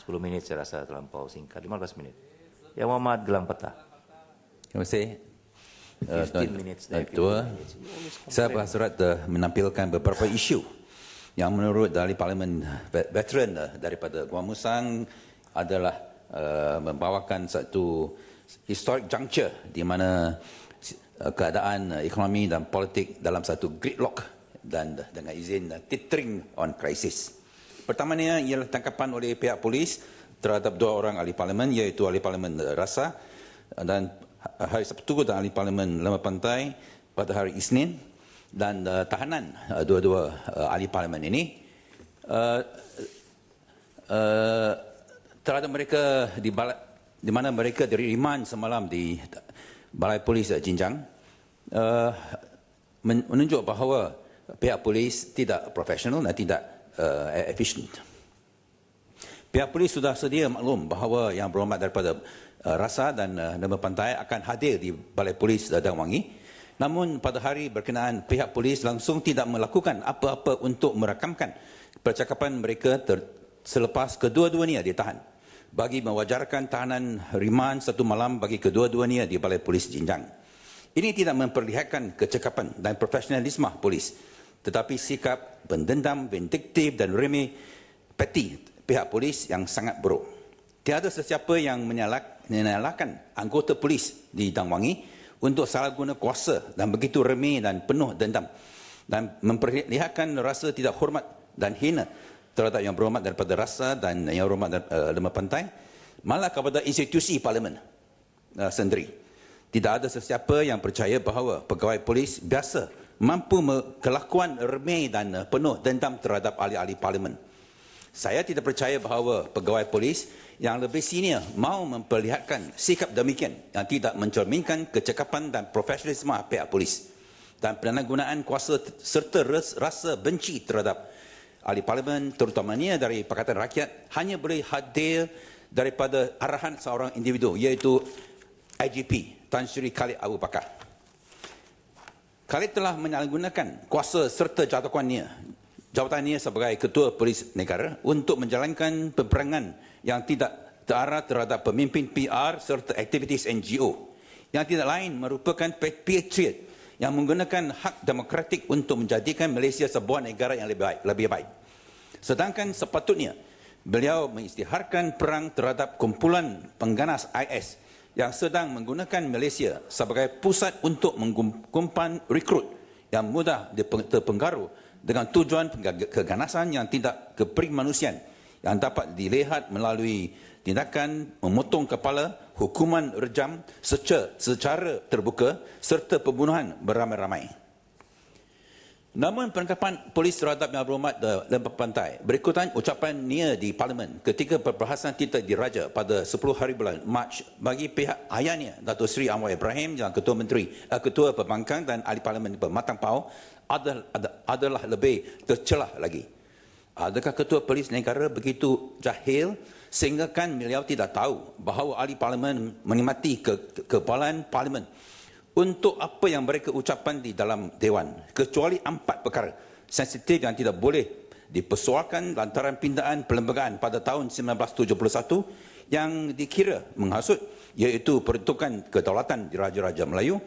10 minit saya rasa terlampau singkat. 15 menit. Yang Muhammad Gelang Patah. Terima kasih. 15 minutes. Ketua, saya berhasrat menampilkan beberapa isu yang menurut ahli parlimen veteran daripada Guam Musang adalah membawakan satu historic juncture di mana keadaan ekonomi dan politik dalam satu gridlock dan dengan izin teetering on crisis. Pertamanya ialah tangkapan oleh pihak polis terhadap 2 orang ahli parlimen, iaitu ahli parlimen Rasa dan hari Sabtu dan ahli parlimen Lembah Pantai pada hari Isnin, dan tahanan dua-dua ahli parlimen ini terhadap mereka di mana mereka diriman semalam di Balai Polis Jinjang, menunjuk bahawa pihak polis tidak profesional dan tidak efisien. Pihak polis sudah sedia maklum bahawa yang berhormat daripada Rasa dan Lembah Pantai akan hadir di Balai Polis Dan Wangi. Namun pada hari berkenaan pihak polis langsung tidak melakukan apa-apa untuk merakamkan percakapan mereka selepas kedua-duanya ditahan, bagi mewajarkan tahanan riman 1 malam bagi kedua-duanya di Balai Polis Jinjang. Ini tidak memperlihatkan kecekapan dan profesionalisme polis, tetapi sikap pendendam, vindiktif dan remeh peti pihak polis yang sangat buruk. Tiada sesiapa yang menyalahkan anggota polis di Dan Wangi untuk salah guna kuasa dan begitu remeh dan penuh dendam dan memperlihatkan rasa tidak hormat dan hina terhadap yang berhormat daripada Rasa dan yang berhormat Lembah Pantai, malah kepada institusi parlimen sendiri. Tidak ada sesiapa yang percaya bahawa pegawai polis biasa mampu kelakuan remeh dan penuh dendam terhadap ahli-ahli parlimen. Saya tidak percaya bahawa pegawai polis yang lebih senior mahu memperlihatkan sikap demikian yang tidak mencerminkan kecekapan dan profesionalisme pihak polis dan penyalahgunaan kuasa serta rasa benci terhadap ahli parlimen, terutamanya dari Pakatan Rakyat, hanya boleh hadir daripada arahan seorang individu, iaitu IGP Tan Sri Khalid Abu Bakar. Khalid telah menyalahgunakan kuasa serta jawatannya sebagai Ketua Polis Negara untuk menjalankan peperangan yang tidak terarah terhadap pemimpin PR serta aktivitis NGO yang tidak lain merupakan patriot yang menggunakan hak demokratik untuk menjadikan Malaysia sebuah negara yang lebih baik. Sedangkan sepatutnya beliau mengisytiharkan perang terhadap kumpulan pengganas IS yang sedang menggunakan Malaysia sebagai pusat untuk mengumpan rekrut yang mudah terpengaruh dengan tujuan keganasan yang tidak keprimanusiaan yang dapat dilihat melalui tindakan memotong kepala, hukuman rejam secara terbuka serta pembunuhan beramai-ramai. Namun penangkapan polis terhadap yang berhormat Lembah Pantai berikutan ucapan Nia di Parlimen ketika perbahasan Tita Diraja pada 10 hari bulan Mac bagi pihak ayahnya Dato' Seri Anwar Ibrahim yang Ketua Pembangkang dan Ahli Parlimen Pematang Pau adalah lebih tercelah lagi. Adakah Ketua Polis Negara begitu jahil sehingga kan beliau tidak tahu bahawa ahli parlimen menikmati kekebalan parlimen untuk apa yang mereka ucapkan di dalam Dewan, kecuali 4 perkara sensitif yang tidak boleh dipersoalkan lantaran pindaan perlembagaan pada tahun 1971 yang dikira menghasut, iaitu peruntukan kedaulatan Diraja-Raja Melayu,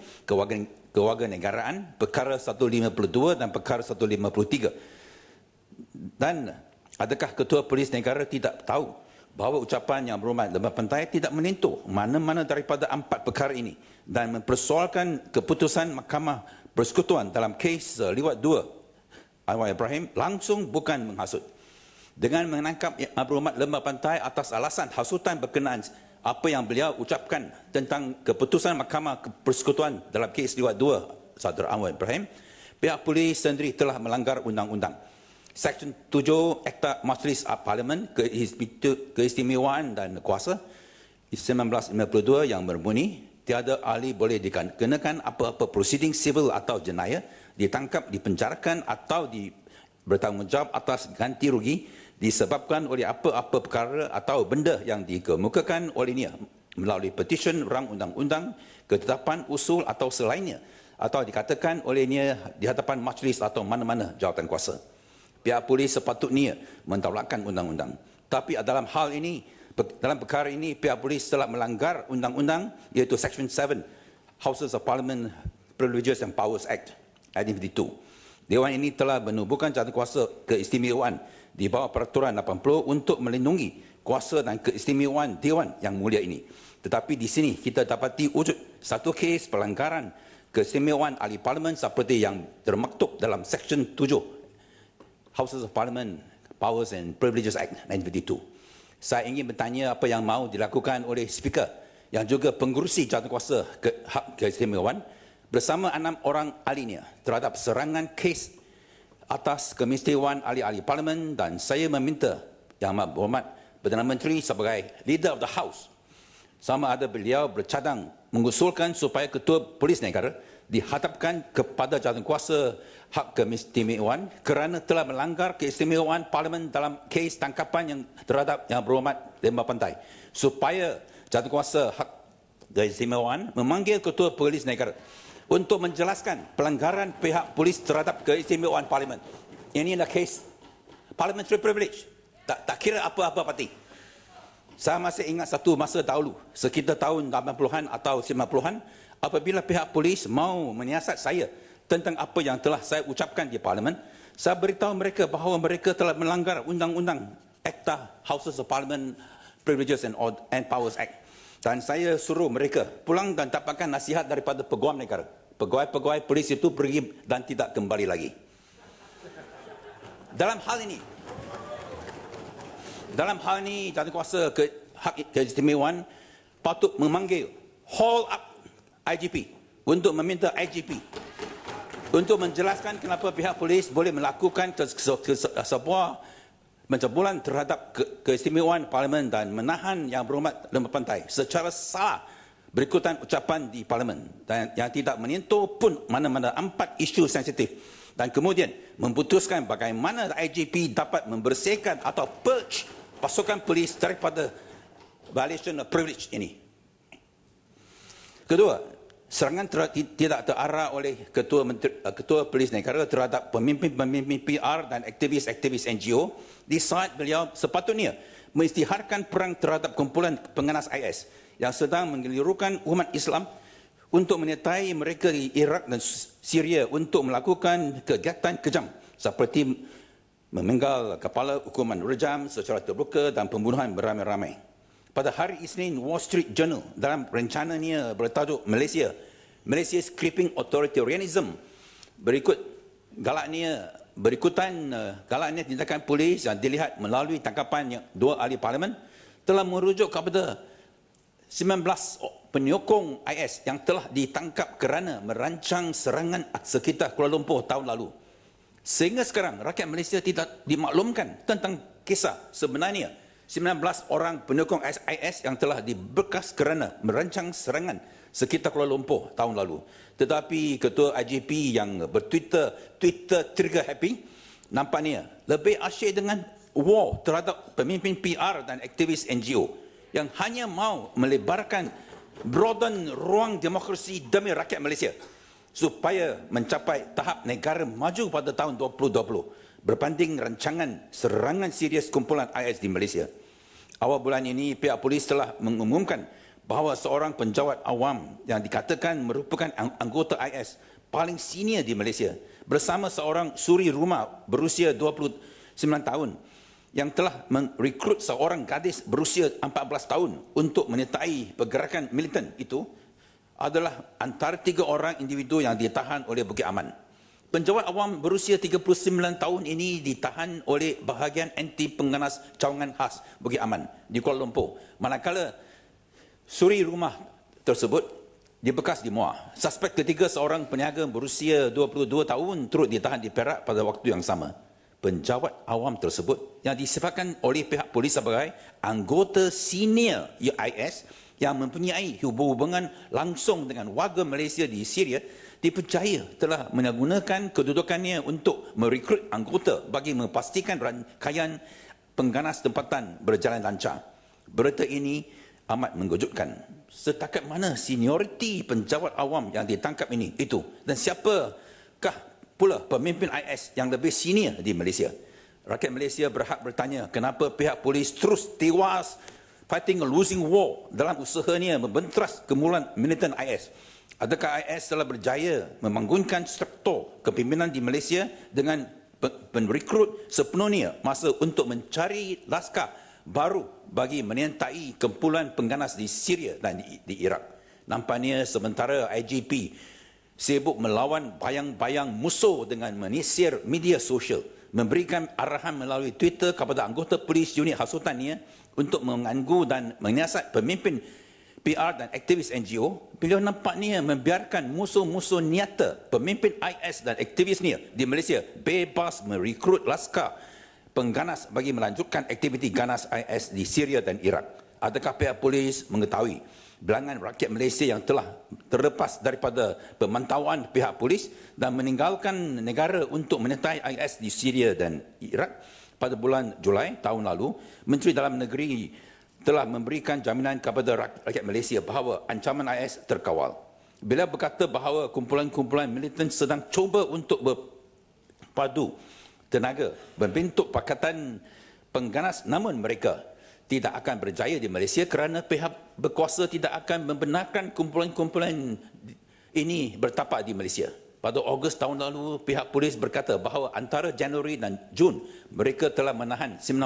kewarganegaraan, perkara 152 dan perkara 153. Dan adakah Ketua Polis Negara tidak tahu bahawa ucapan yang berhormat Lembah Pantai tidak menyentuh mana-mana daripada 4 perkara ini dan mempersoalkan keputusan Mahkamah Persekutuan dalam kes Liwat 2 Anwar Ibrahim langsung bukan menghasut. Dengan menangkap yang berhormat Lembah Pantai atas alasan hasutan berkenaan apa yang beliau ucapkan tentang keputusan Mahkamah Persekutuan dalam kes Liwat 2 Saudara Anwar Ibrahim, pihak polis sendiri telah melanggar undang-undang. Seksyen 7 Akta Majlis Parlimen Keistimewaan dan Kuasa 1952 yang berbunyi, tiada ahli boleh dikenakan apa-apa prosiding sivil atau jenayah, ditangkap, dipenjarakan atau bertanggungjawab atas ganti rugi disebabkan oleh apa-apa perkara atau benda yang dikemukakan olehnya melalui petisyen rang undang-undang, ketetapan usul atau selainnya, atau dikatakan olehnya di hadapan majlis atau mana-mana jawatan kuasa. pihak polis sepatutnya mentaulakkan undang-undang. Tapi dalam hal ini, dalam perkara ini, pihak polis telah melanggar undang-undang iaitu Section 7 Houses of Parliament Privileges and Powers Act 1952. Dewan ini telah menubuhkan jawatankuasa keistimewaan di bawah Peraturan 80 untuk melindungi kuasa dan keistimewaan Dewan yang mulia ini. Tetapi di sini kita dapati wujud satu kes pelanggaran keistimewaan ahli parlimen seperti yang termaktub dalam Section 7 Houses of Parliament Powers and Privileges Act 1952. Saya ingin bertanya apa yang mahu dilakukan oleh Speaker yang juga pengurusi jawatankuasa hak keistimewaan bersama 6 orang ahlinya terhadap serangan kes atas keistimewaan ahli-ahli parlimen, dan saya meminta Yang Amat Berhormat Perdana Menteri sebagai Leader of the House sama ada beliau bercadang mengusulkan supaya Ketua Polis Negara dihadapkan kepada jawatankuasa hak keistimewaan kerana telah melanggar keistimewaan Parlimen dalam kes tangkapan yang terhadap Yang Berhormat Lembah Pantai, supaya jawatankuasa hak keistimewaan memanggil Ketua Polis Negara untuk menjelaskan pelanggaran pihak polis terhadap keistimewaan Parlimen. Ini adalah kes parliamentary privilege, tak kira apa-apa parti. Saya masih ingat satu masa dahulu, sekitar tahun 80-an atau 90-an, apabila pihak polis mau menyiasat saya tentang apa yang telah saya ucapkan di Parlimen, saya beritahu mereka bahawa mereka telah melanggar undang-undang Akta Houses of Parliament Privileges and Powers Act. Dan saya suruh mereka pulang dan dapatkan nasihat daripada pegawai negara. Pegawai-pegawai polis itu pergi dan tidak kembali lagi. Dalam hal ini, jawatankuasa hak keistimewaan patut memanggil haul up IGP untuk meminta IGP untuk menjelaskan kenapa pihak polis boleh melakukan sebuah pencabulan terhadap keistimewaan Parlimen dan menahan Yang Berhormat Lembah Pantai secara salah berikutan ucapan di Parlimen dan yang tidak menyentuh pun mana-mana 4 isu sensitif, dan kemudian memutuskan bagaimana IGP dapat membersihkan atau purge pasukan polis daripada violation of privilege ini. Kedua, serangan tidak terarah oleh Ketua Polis Negara terhadap pemimpin-pemimpin PR dan aktivis-aktivis NGO di saat beliau sepatutnya mengisytiharkan perang terhadap kumpulan penganas IS yang sedang menggelirukan umat Islam untuk menyertai mereka di Iraq dan Syria untuk melakukan kegiatan kejam seperti memenggal kepala hukuman rejam secara terbuka dan pembunuhan beramai-ramai. Pada hari Isnin, Wall Street Journal dalam rencananya bertajuk Malaysia's Creeping Authoritarianism berikutan galaknya tindakan polis yang dilihat melalui tangkapan 2 ahli parlimen telah merujuk kepada 19 penyokong IS yang telah ditangkap kerana merancang serangan sekitar Kuala Lumpur tahun lalu. Sehingga sekarang rakyat Malaysia tidak dimaklumkan tentang kisah sebenarnya 19 orang penyokong IS yang telah diberkas kerana merancang serangan sekitar Kuala Lumpur tahun lalu. Tetapi Ketua IGP yang bertwitter trigger happy nampaknya lebih asyik dengan war terhadap pemimpin PR dan aktivis NGO yang hanya mahu melebarkan broaden ruang demokrasi demi rakyat Malaysia supaya mencapai tahap negara maju pada tahun 2020 berbanding rancangan serangan serius kumpulan IS di Malaysia. Awal bulan ini, pihak polis telah mengumumkan bahawa seorang penjawat awam yang dikatakan merupakan anggota IS paling senior di Malaysia bersama seorang suri rumah berusia 29 tahun yang telah merekrut seorang gadis berusia 14 tahun untuk menyertai pergerakan militan itu adalah antara 3 orang individu yang ditahan oleh Bukit Aman. Penjawat awam berusia 39 tahun ini ditahan oleh bahagian anti pengganas cawangan khas Bukit Aman di Kuala Lumpur. Manakala suri rumah tersebut dibekas di Muar. Suspek ketiga seorang peniaga berusia 22 tahun turut ditahan di Perak pada waktu yang sama. Penjawat awam tersebut yang disifatkan oleh pihak polis sebagai anggota senior IS yang mempunyai hubungan langsung dengan warga Malaysia di Syria dipercaya telah menggunakan kedudukannya untuk merekrut anggota bagi memastikan rangkaian pengganas tempatan berjalan lancar. Berita ini amat mengejutkan. Setakat mana senioriti penjawat awam yang ditangkap ini itu, dan siapakah pula pemimpin IS yang lebih senior di Malaysia? Rakyat Malaysia berhak bertanya kenapa pihak polis terus tewas fighting a losing war dalam usahanya membenteras kemulan militan IS. Adakah IS telah berjaya membangunkan struktur kepimpinan di Malaysia dengan merekrut sepenuhnya masa untuk mencari laskar baru bagi menyertai kumpulan pengganas di Syria dan di Iraq? Nampaknya sementara IGP sibuk melawan bayang-bayang musuh dengan menyisir media sosial, memberikan arahan melalui Twitter kepada anggota polis unit hasutannya untuk mengganggu dan menyiasat pemimpin PR dan aktivis NGO, beliau nampaknya membiarkan musuh-musuh nyata pemimpin IS dan aktivisnya di Malaysia bebas merekrut laskar pengganas bagi melanjutkan aktiviti ganas IS di Syria dan Iraq. Adakah pihak polis mengetahui bilangan rakyat Malaysia yang telah terlepas daripada pemantauan pihak polis dan meninggalkan negara untuk menyertai IS di Syria dan Iraq? Pada bulan Julai tahun lalu, Menteri Dalam Negeri telah memberikan jaminan kepada rakyat Malaysia bahawa ancaman IS terkawal. Beliau berkata bahawa kumpulan-kumpulan militan sedang cuba untuk berpadu tenaga membentuk pakatan pengganas, namun mereka tidak akan berjaya di Malaysia kerana pihak berkuasa tidak akan membenarkan kumpulan-kumpulan ini bertapak di Malaysia. Pada Ogos tahun lalu, pihak polis berkata bahawa antara Januari dan Jun, mereka telah menahan 19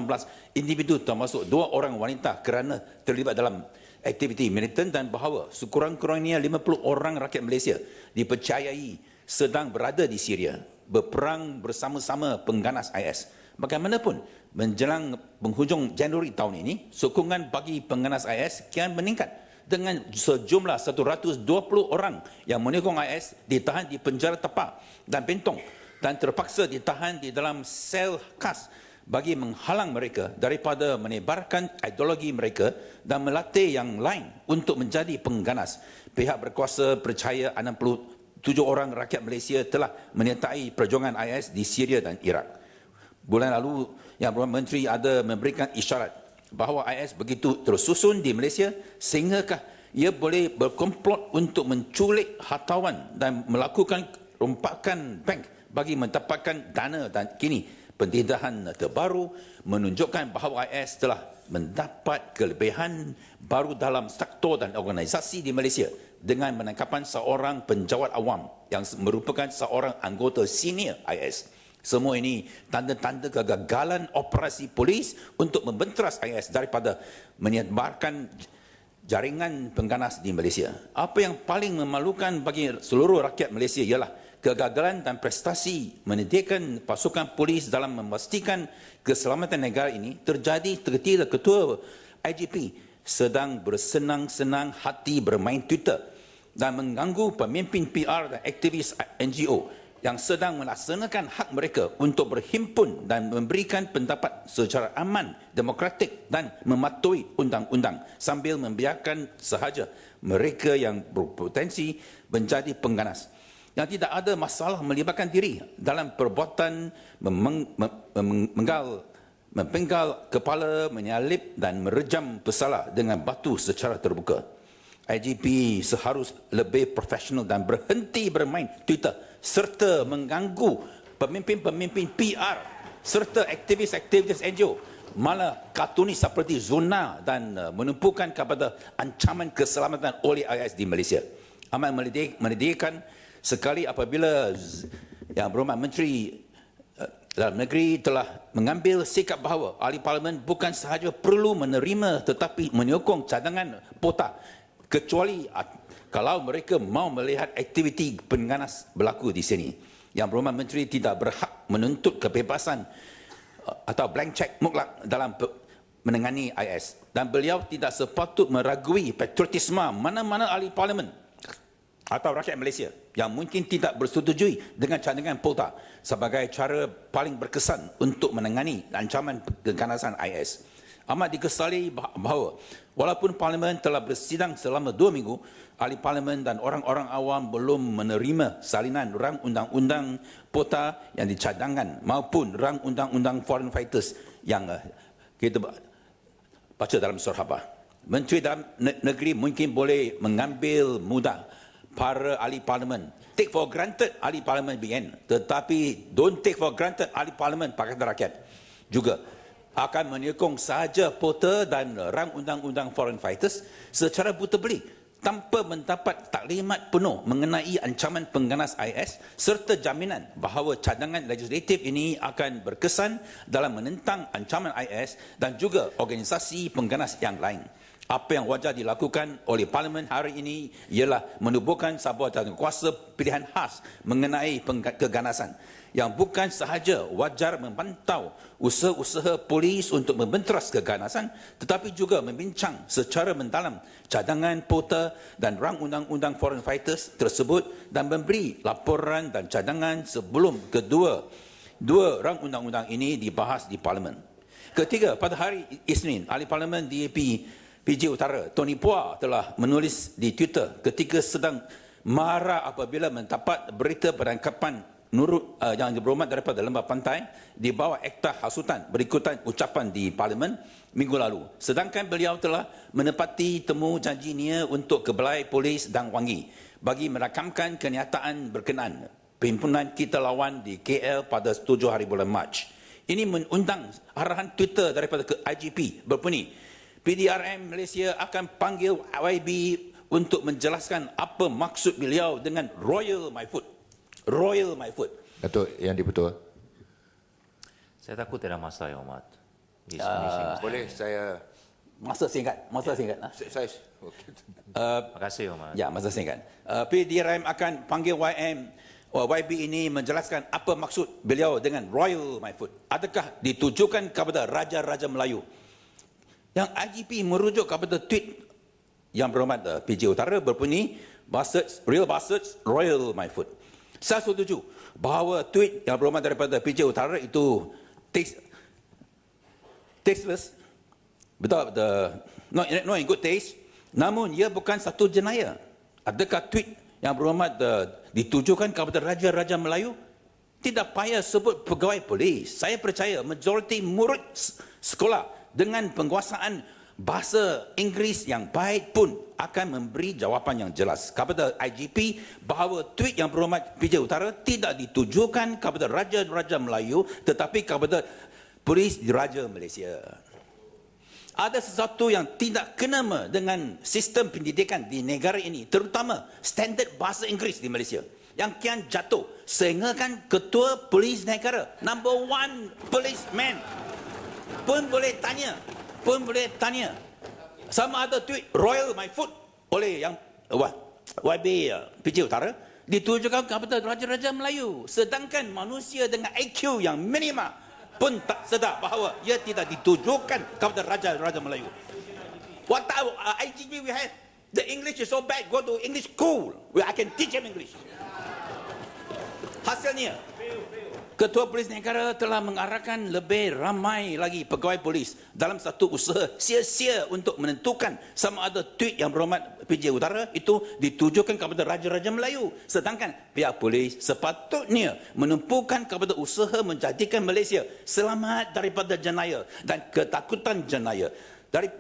individu termasuk 2 orang wanita kerana terlibat dalam aktiviti militan dan bahawa sekurang-kurangnya 50 orang rakyat Malaysia dipercayai sedang berada di Syria, berperang bersama-sama pengganas IS. Bagaimanapun, menjelang penghujung Januari tahun ini, sokongan bagi pengganas IS kian meningkat dengan sejumlah 120 orang yang menyokong IS ditahan di penjara Tapak dan Bentong dan terpaksa ditahan di dalam sel khas bagi menghalang mereka daripada menebarkan ideologi mereka dan melatih yang lain untuk menjadi pengganas. Pihak berkuasa percaya 67 orang rakyat Malaysia telah menyertai perjuangan IS di Syria dan Iraq. Bulan lalu, Yang Berhormat Menteri ada memberikan isyarat bahawa IS begitu tersusun di Malaysia sehinggakah ia boleh berkomplot untuk menculik hartawan dan melakukan rompakan bank bagi mendapatkan dana, dan kini pendedahan terbaru menunjukkan bahawa IS telah mendapat kelebihan baru dalam struktur dan organisasi di Malaysia dengan penangkapan seorang penjawat awam yang merupakan seorang anggota senior IS. Semua ini tanda-tanda kegagalan operasi polis untuk membenteras IS daripada menyebarkan jaringan pengganas di Malaysia. Apa yang paling memalukan bagi seluruh rakyat Malaysia ialah kegagalan dan prestasi menyediakan pasukan polis dalam memastikan keselamatan negara ini terjadi ketika Ketua IGP sedang bersenang-senang hati bermain Twitter dan mengganggu pemimpin PR dan aktivis NGO yang sedang melaksanakan hak mereka untuk berhimpun dan memberikan pendapat secara aman, demokratik dan mematuhi undang-undang sambil membiarkan sahaja mereka yang berpotensi menjadi pengganas yang tidak ada masalah melibatkan diri dalam perbuatan mempenggal kepala, menyalip dan merejam pesalah dengan batu secara terbuka. IGP seharus lebih profesional dan berhenti bermain Twitter serta mengganggu pemimpin-pemimpin PR serta aktivis-aktivis NGO, malah kartunis seperti Zona dan menumpukan kepada ancaman keselamatan oleh IS di Malaysia. Amat menyedihkan sekali apabila Yang Berhormat Menteri Dalam Negeri telah mengambil sikap bahawa ahli parlimen bukan sahaja perlu menerima tetapi menyokong cadangan pota, kecuali kalau mereka mau melihat aktiviti pengganas berlaku di sini. Yang Berhormat Menteri tidak berhak menuntut kebebasan atau blank check mutlak dalam menangani IS. Dan beliau tidak sepatut meragui patriotisme mana-mana ahli parlimen atau rakyat Malaysia yang mungkin tidak bersetujui dengan cadangan pota sebagai cara paling berkesan untuk menangani ancaman keganasan IS. Amat dikesali bahawa walaupun parlimen telah bersidang selama 2 minggu, ahli parlimen dan orang-orang awam belum menerima salinan rang undang-undang pota yang dicadangkan maupun rang undang-undang foreign fighters yang kita baca dalam surah khabar. Menteri Dalam Negeri mungkin boleh mengambil mudah para ahli parlimen. Take for granted ahli parlimen BN, tetapi don't take for granted ahli parlimen Pakatan Rakyat. juga akan menyokong sahaja porter dan rang undang-undang foreign fighters secara buta-beli tanpa mendapat taklimat penuh mengenai ancaman pengganas IS serta jaminan bahawa cadangan legislatif ini akan berkesan dalam menentang ancaman IS dan juga organisasi pengganas yang lain. Apa yang wajar dilakukan oleh Parlimen hari ini ialah menubuhkan sebuah jawatankuasa pilihan khas mengenai keganasan yang bukan sahaja wajar memantau usaha-usaha polis untuk membenteras keganasan tetapi juga membincang secara mendalam cadangan porter dan rang undang-undang foreign fighters tersebut dan memberi laporan dan cadangan sebelum dua rang undang-undang ini dibahas di Parlimen. Ketiga, pada hari Isnin, Ahli Parlimen DAP PJ Utara Tony Phua telah menulis di Twitter ketika sedang marah apabila mendapat berita penangkapan Nurul yang berhormat daripada Lembah Pantai di bawah Akta Hasutan berikutan ucapan di Parlimen minggu lalu. Sedangkan beliau telah menepati temu janjinya untuk ke Balai Polis Dang Wangi bagi merakamkan kenyataan berkenaan Perhimpunan Kita Lawan di KL pada 7 hari bulan Mac. Ini mengundang arahan Twitter daripada IGP berbunyi, PDRM Malaysia akan panggil YB untuk menjelaskan apa maksud beliau dengan Royal My Foot. Royal My Foot. Datuk yang dibetul. Saya takut tidak masalah, Yang Hormat. Boleh saya Masa singkat. saya Terima kasih, Yang Hormat. Ya, masa singkat. PDRM akan panggil YB ini menjelaskan apa maksud beliau dengan Royal My Foot. Adakah ditujukan kepada Raja-Raja Melayu? Yang IGP merujuk kepada tweet yang berhormat PJ Utara berbunyi, Real Bastards, Royal My Foot. Saya setuju bahawa tweet yang berhormat daripada PJ Utara itu tasteless, betul, not in good taste, namun ia bukan satu jenayah. Adakah tweet yang berhormat ditujukan kepada Raja-Raja Melayu? Tidak payah sebut pegawai polis. Saya percaya majoriti murid sekolah dengan penguasaan bahasa Inggeris yang baik pun akan memberi jawapan yang jelas kepada IGP bahawa tweet yang berhormat PJ Utara tidak ditujukan kepada Raja-Raja Melayu tetapi kepada polis Raja Malaysia. Ada sesuatu yang tidak kena dengan sistem pendidikan di negara ini, terutama standard bahasa Inggeris di Malaysia yang kian jatuh sehingga kan ketua polis negara, number 1 policeman pun boleh tanya sama ada tweet Royal My Foot oleh yang YB PJ Utara ditujukan kepada Raja-Raja Melayu, sedangkan manusia dengan IQ yang minima pun tak sedar bahawa ia tidak ditujukan kepada Raja-Raja Melayu. What type of IGP we have? The English is so bad, go to English school where I can teach him English. Hasilnya, Ketua Polis Negara telah mengarahkan lebih ramai lagi pegawai polis dalam satu usaha sia-sia untuk menentukan sama ada tweet yang berhormat PJ Utara itu ditujukan kepada Raja-Raja Melayu. Sedangkan pihak polis sepatutnya menumpukan kepada usaha menjadikan Malaysia selamat daripada jenayah dan ketakutan jenayah.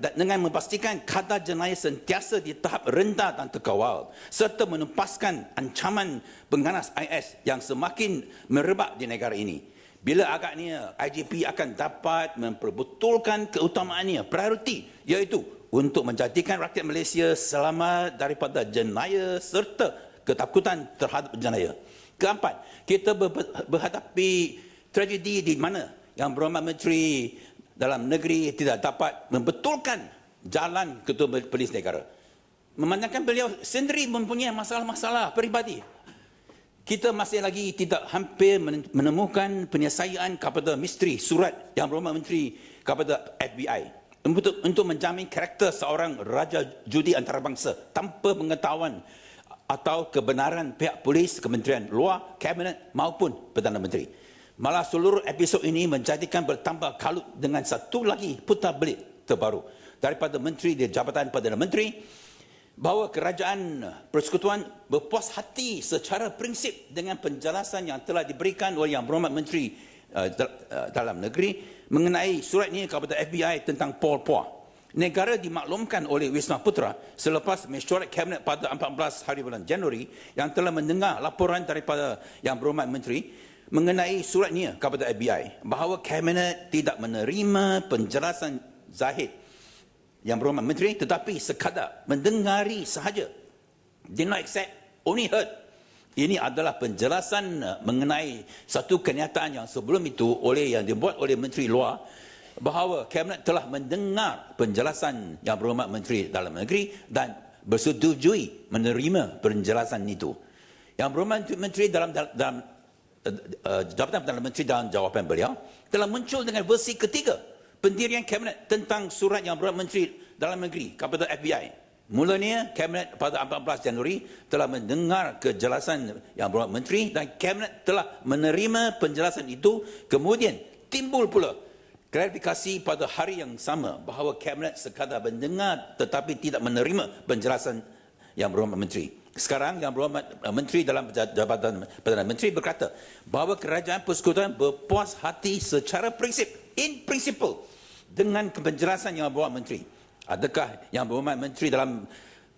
Dengan memastikan kadar jenayah sentiasa di tahap rendah dan terkawal serta menempaskan ancaman pengganas IS yang semakin merebak di negara ini. Bila agaknya IGP akan dapat memperbetulkan keutamaannya, prioriti iaitu untuk menjadikan rakyat Malaysia selamat daripada jenayah serta ketakutan terhadap jenayah. Keempat, kita berhadapi tragedi di mana yang berhormat Menteri Dalam Negeri tidak dapat membetulkan jalan Ketua Polis Negara. Memandangkan beliau sendiri mempunyai masalah-masalah peribadi. Kita masih lagi tidak hampir menemukan penyelesaian kepada misteri surat yang berhormat Menteri kepada FBI untuk menjamin karakter seorang Raja Judi Antarabangsa tanpa pengetahuan atau kebenaran pihak polis, Kementerian Luar, Kabinet maupun Perdana Menteri. Malah seluruh episod ini menjadikan bertambah kalut dengan satu lagi putar belit terbaru daripada Menteri di Jabatan Perdana Menteri bahawa Kerajaan Persekutuan berpuas hati secara prinsip dengan penjelasan yang telah diberikan oleh Yang Berhormat Menteri Dalam Negeri mengenai surat ini kepada FBI tentang Paul Phua. Negara dimaklumkan oleh Wisma Putra selepas mesyuarat Kabinet pada 14 hari bulan Januari yang telah mendengar laporan daripada Yang Berhormat Menteri mengenai suratnya kepada FBI bahawa Kabinet tidak menerima penjelasan Zahid yang berhormat menteri tetapi sekadar mendengari sahaja. Did not accept, only heard. Ini adalah penjelasan mengenai satu kenyataan yang sebelum itu yang dibuat oleh Menteri Luar bahawa Kabinet telah mendengar penjelasan yang berhormat Menteri Dalam Negeri dan bersetujui menerima penjelasan itu. Yang berhormat Menteri dalam Jabatan Perdana Menteri dalam jawapan beliau telah muncul dengan versi ketiga pendirian Kabinet tentang surat yang berhormat Menteri Dalam Negeri kepada FBI. Mulanya Kabinet pada 14 Januari telah mendengar kejelasan yang berhormat Menteri dan Kabinet telah menerima penjelasan itu. Kemudian timbul pula klarifikasi pada hari yang sama bahawa Kabinet sekadar mendengar tetapi tidak menerima penjelasan yang berhormat Menteri. Sekarang yang berhormat Menteri dalam Jabatan Perdana Menteri berkata bahawa Kerajaan Persekutuan berpuas hati secara prinsip, in principle, dengan penjelasan yang berhormat Menteri. Adakah yang berhormat Menteri dalam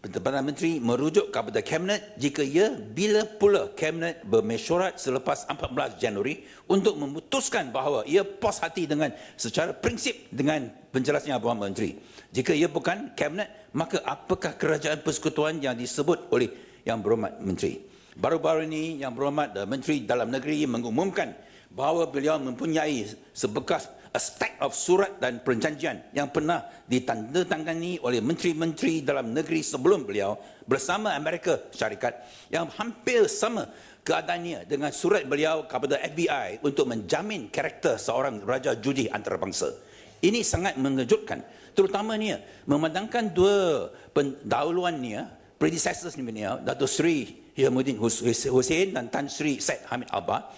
Perdana Menteri merujuk kepada Kabinet jika ya, bila pula Kabinet bermesyuarat selepas 14 Januari untuk memutuskan bahawa ia puas hati dengan secara prinsip dengan penjelasan yang berhormat Menteri. Jika ia bukan Kabinet, maka apakah Kerajaan Persekutuan yang disebut oleh yang berhormat Menteri? Baru-baru ini yang berhormat Menteri Dalam Negeri mengumumkan bahawa beliau mempunyai sebekas stack of surat dan perjanjian yang pernah ditandatangani oleh menteri-menteri dalam negeri sebelum beliau bersama Amerika Syarikat yang hampir sama keadaannya dengan surat beliau kepada FBI untuk menjamin karakter seorang raja judi antarabangsa. Ini sangat mengejutkan, terutamanya memandangkan dua pendahuluannya, predecessors beliau, Datuk Seri Hijamuddin Hussein dan Tan Sri Syed Hamid Albar,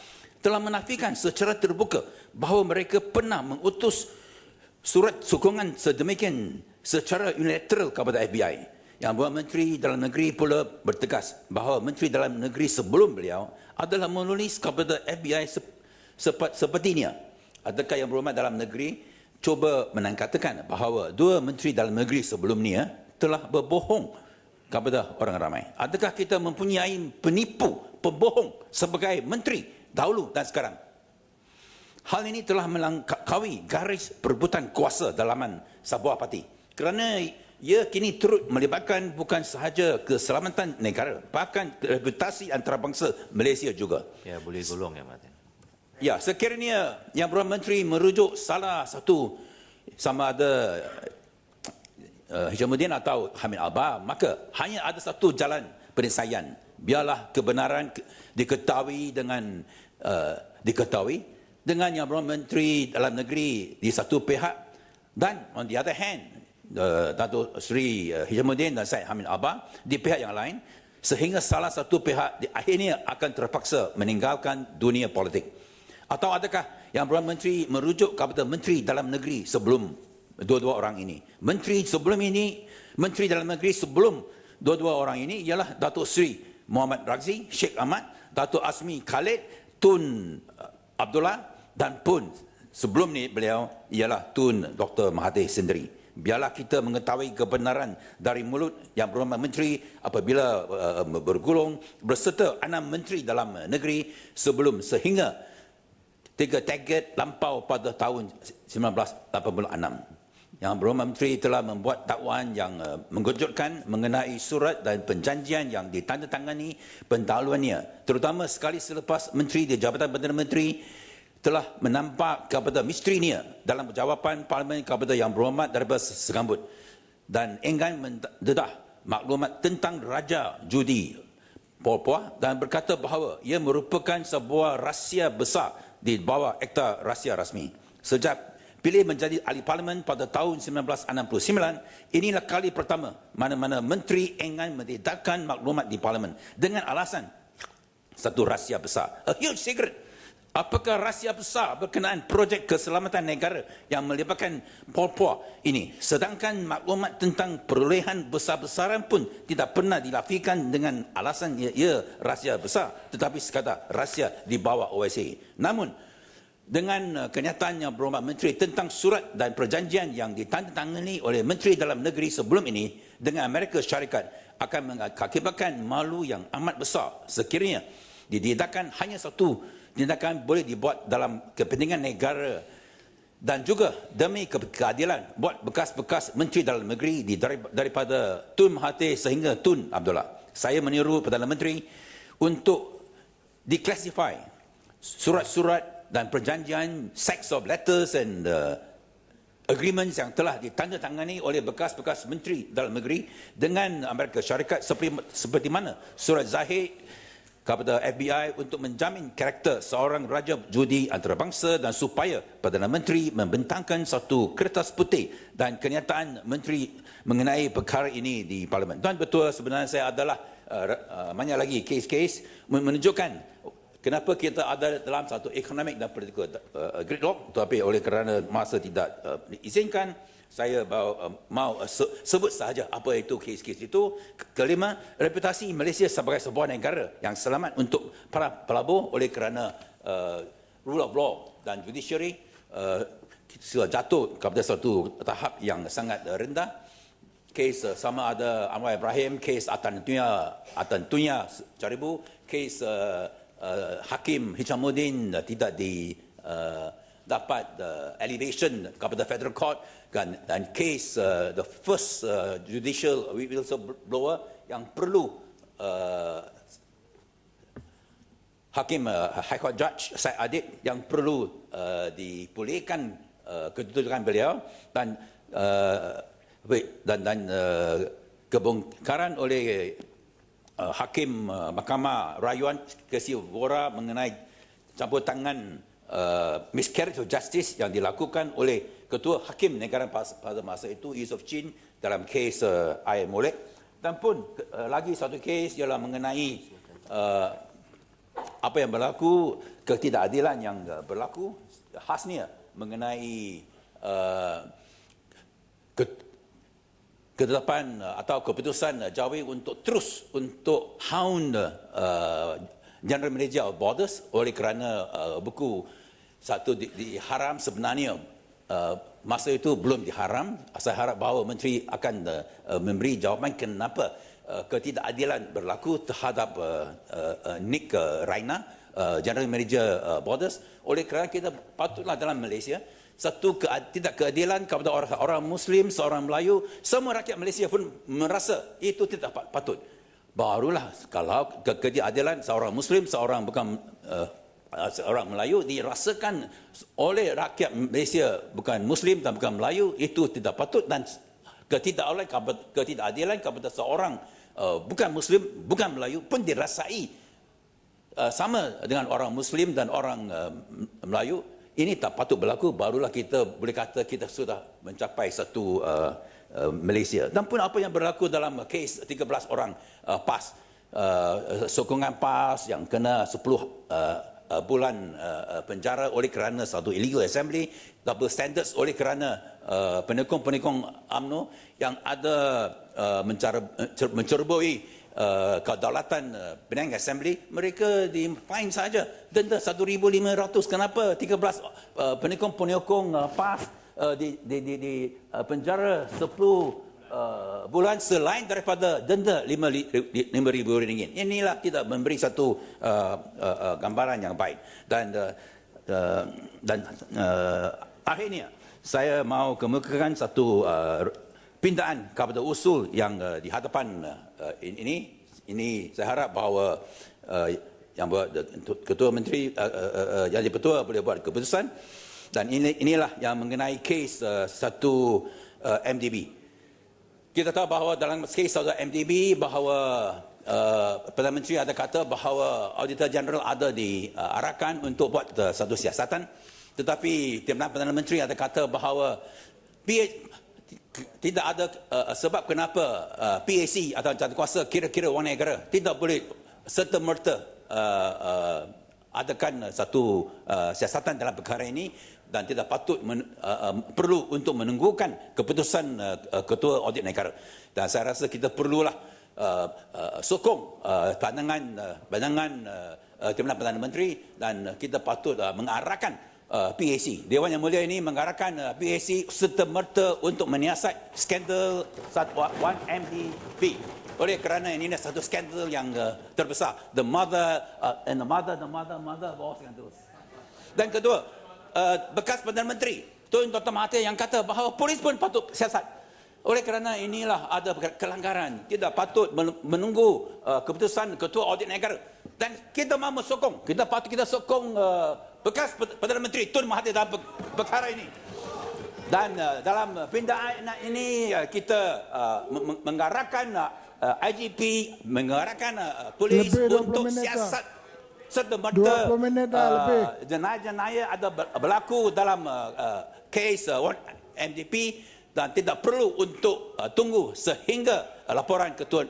telah menafikan secara terbuka bahawa mereka pernah mengutus surat sokongan sedemikian secara unilateral kepada FBI. Yang berhormat Menteri Dalam Negeri pula bertegas bahawa Menteri Dalam Negeri sebelum beliau adalah menulis kepada FBI sepertinya. Adakah yang berhormat Dalam Negeri cuba menangkatakan bahawa dua Menteri Dalam Negeri sebelum ni telah berbohong kepada orang ramai? Adakah kita mempunyai penipu, pembohong sebagai menteri dahulu dan sekarang? Hal ini telah melangkaui garis perebutan kuasa dalaman sebuah parti kerana ia kini turut melibatkan bukan sahaja keselamatan negara, bahkan reputasi antarabangsa Malaysia juga. Ya, boleh golong ya, Martin. Ya, sekiranya yang berhormat Menteri merujuk salah satu sama ada Hijamuddin atau Hamid Albar, maka hanya ada satu jalan penyelesaian. Biarlah kebenaran diketahui dengan yang berhormat Menteri Dalam Negeri di satu pihak dan on the other hand Datuk Seri Hijamuddin dan Syed Hamid Albar di pihak yang lain, sehingga salah satu pihak akhirnya akan terpaksa meninggalkan dunia politik. Atau adakah yang berhormat Menteri merujuk kepada Menteri Dalam Negeri sebelum dua-dua orang ini? Menteri Dalam Negeri sebelum dua-dua orang ini ialah Datuk Seri Muhammad Razzi, Sheikh Ahmad, Datuk Azmi Khalid, Tun Abdullah dan pun sebelum ni beliau ialah Tun Dr. Mahathir sendiri. Biarlah kita mengetahui kebenaran dari mulut yang berhormat Menteri apabila bergulung berserta 6 Menteri Dalam Negeri sebelum sehingga 3 target lampau pada tahun 1986. Yang berhormat Menteri telah membuat dakwaan yang mengejutkan mengenai surat dan perjanjian yang ditandatangani pendahuluannya, terutama sekali selepas Menteri di Jabatan Perdana Menteri telah menampak kepada misterinya dalam jawapan Parlimen kepada yang berhormat daripada segambut dan enggan mendedah maklumat tentang Raja Judi Paul Puah dan berkata bahawa ia merupakan sebuah rahsia besar di bawah Akta Rahsia Rasmi. Sejak pilih menjadi ahli Parlimen pada tahun 1969, inilah kali pertama mana-mana menteri enggan mendedahkan maklumat di Parlimen dengan alasan satu rahsia besar, a huge secret. Apakah rahsia besar berkenaan projek keselamatan negara yang melibatkan Paul Puah ini? Sedangkan maklumat tentang perolehan besar-besaran pun tidak pernah dilafikan dengan alasan ia rahsia besar, tetapi sekadar rahsia di bawah OSA. Namun, dengan kenyataannya berhormat Menteri tentang surat dan perjanjian yang ditandatangani oleh Menteri Dalam Negeri sebelum ini dengan Amerika Syarikat akan mengakibatkan malu yang amat besar sekiranya didedahkan hanya satu tindakan boleh dibuat dalam kepentingan negara dan juga demi keadilan buat bekas-bekas Menteri Dalam Negeri daripada Tun Mahathir sehingga Tun Abdullah. Saya meniru Perdana Menteri untuk declassify surat-surat dan perjanjian sets of letters and agreements yang telah ditandatangani oleh bekas-bekas Menteri Dalam Negeri dengan Amerika Syarikat seperti mana surat zahir kepada FBI untuk menjamin karakter seorang raja judi antarabangsa dan supaya Perdana Menteri membentangkan satu kertas putih dan kenyataan Menteri mengenai perkara ini di Parlimen. Dan betul sebenarnya saya adalah banyak lagi kes-kes menunjukkan kenapa kita ada dalam satu economic dan political gridlock, tetapi oleh kerana masa tidak diizinkan, saya mau sebut sahaja apa itu kes-kes itu. Kelima, reputasi Malaysia sebagai sebuah negara yang selamat untuk para pelabur oleh kerana rule of law dan judiciary sudah jatuh kepada satu tahap yang sangat rendah. Kes sama ada Anwar Ibrahim, kes Atan Tunya Jaribu, kes Hakim Hishamuddin tidak dapat elevation kepada Federal Court dan kes the first judicial whistleblower yang perlu Hakim High Court Judge Syed Adib yang perlu dipulihkan kedudukan beliau dan kebongkaran oleh Hakim Mahkamah Rayuan Kesih Vora mengenai campur tangan miscarriage of justice yang dilakukan oleh Ketua Hakim Negara pada masa itu, Yusof Chin, dalam kes Ayat Molek. Dan pun lagi satu kes ialah mengenai apa yang berlaku, ketidakadilan yang berlaku, khasnya mengenai ketetapan atau keputusan Jawi untuk terus untuk hound General Manager of Borders oleh kerana buku satu diharam sebenarnya masa itu belum diharam. Saya harap bahawa Menteri akan memberi jawapan kenapa ketidakadilan berlaku terhadap Nick Raina, General Manager Borders, oleh kerana kita patutlah dalam Malaysia satu tidak keadilan kepada orang Muslim, seorang Melayu, semua rakyat Malaysia pun merasa itu tidak patut. Barulah kalau ketidakadilan seorang Muslim, seorang bukan seorang Melayu dirasakan oleh rakyat Malaysia bukan Muslim dan bukan Melayu, itu tidak patut. Dan ketidakadilan kepada seorang bukan Muslim, bukan Melayu pun dirasai sama dengan orang Muslim dan orang Melayu. Ini tak patut berlaku. Barulah kita boleh kata kita sudah mencapai satu Malaysia. Dan pun apa yang berlaku dalam kes 13 orang PAS, sokongan PAS yang kena 10 bulan penjara oleh kerana satu illegal assembly, double standards oleh kerana penekong-penekong UMNO yang ada menceroboi kedaulatan Penang Assembly, mereka di-fine saja denda 1,500. Kenapa 13 penekong-penekong PAS di penjara 10 bulan selain daripada denda RM5,000? Inilah tidak memberi satu gambaran yang baik. Dan akhirnya saya mau kemukakan satu pindaan kepada usul yang di hadapan ini. Saya harap bahawa yang buat Ketua Menteri Jadi Ketua boleh buat keputusan. Dan inilah yang mengenai kes satu MDB. Kita tahu bahawa dalam kes satu MDB bahawa Perdana Menteri ada kata bahawa Auditor General ada diarahkan untuk buat satu siasatan, tetapi Timbalan Perdana Menteri ada kata bahawa tidak ada sebab kenapa PAC atau jawatankuasa kira-kira wang negara tidak boleh serta-merta adakan satu siasatan dalam perkara ini dan tidak patut perlu untuk menunggukan keputusan Ketua Audit Negara. Dan saya rasa kita perlulah sokong pandangan Timbalan Perdana Menteri dan kita patut mengarahkan PAC, Dewan Yang Mulia ini mengarahkan PAC serta-merta untuk menyiasat skandal 1MDB Oleh kerana ini satu skandal yang terbesar. The mother bawa skandal. Dan kedua, bekas Perdana Menteri Tun Dr. Mahathir yang kata bahawa polis pun patut siasat. Oleh kerana inilah ada kelanggaran. Tidak patut menunggu keputusan Ketua Audit Negara. Dan kita mahu sokong. Kita sokong bekas Perdana Menteri Tun Mahathir dalam perkara ini. Dan dalam pindaan ini kita menggarahkan IGP, menggarahkan polis untuk siasat serta-merta jenayah-jenayah ada berlaku dalam kes MDP dan tidak perlu untuk tunggu sehingga laporan ketua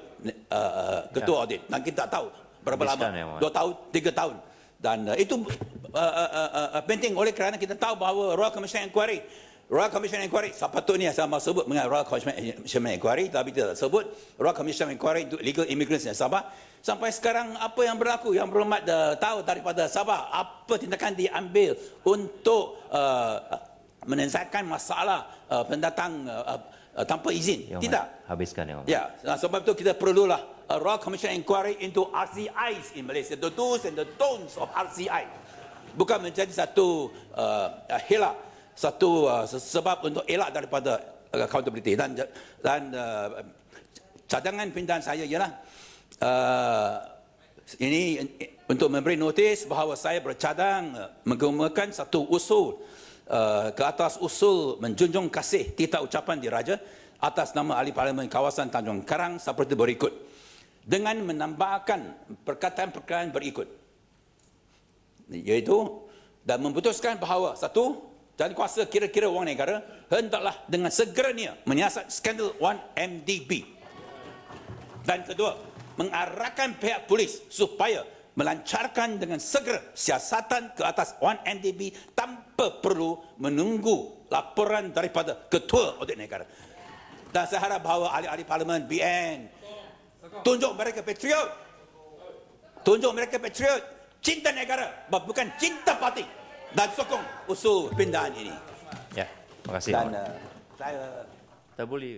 audit. Dan kita tahu berapa lama, 2 tahun, 3 tahun. Dan itu penting oleh kerana kita tahu bahawa Royal Commission Inquiry sepatutnya sama sebut mengenai Royal Commission Inquiry, tapi tidak sebut Royal Commission Inquiry untuk Legal Immigrants di Sabah. Sampai sekarang apa yang berlaku, yang berhormat tahu daripada Sabah apa tindakan diambil untuk menyelesaikan masalah pendatang tanpa izin. Tidak. Habiskan ya. Ya, sebab itu kita perlulah Royal Commission Inquiry into RCIs in Malaysia, the do's and the don'ts of RCI. Bukan menjadi satu hilak, satu sebab untuk elak daripada accountability. Dan cadangan pindahan saya ialah ini untuk memberi notis bahawa saya bercadang mengemukakan satu usul ke atas usul menjunjung kasih titah ucapan diraja atas nama ahli parlimen kawasan Tanjung Karang seperti berikut, dengan menambahkan perkataan-perkataan berikut, iaitu dan memutuskan bahawa satu, dan kuasa kira-kira wang negara hendaklah dengan segeranya menyiasat skandal 1MDB. Dan kedua, mengarahkan pihak polis supaya melancarkan dengan segera siasatan ke atas 1MDB tanpa perlu menunggu laporan daripada Ketua Audit Negara. Dan saya harap bahawa ahli-ahli parlimen BN tunjuk mereka patriot. Tunjuk mereka patriot, cinta negara, bukan cinta parti, dan sokong usul pindahan ini. Ya, terima kasih. Dan saya tak boleh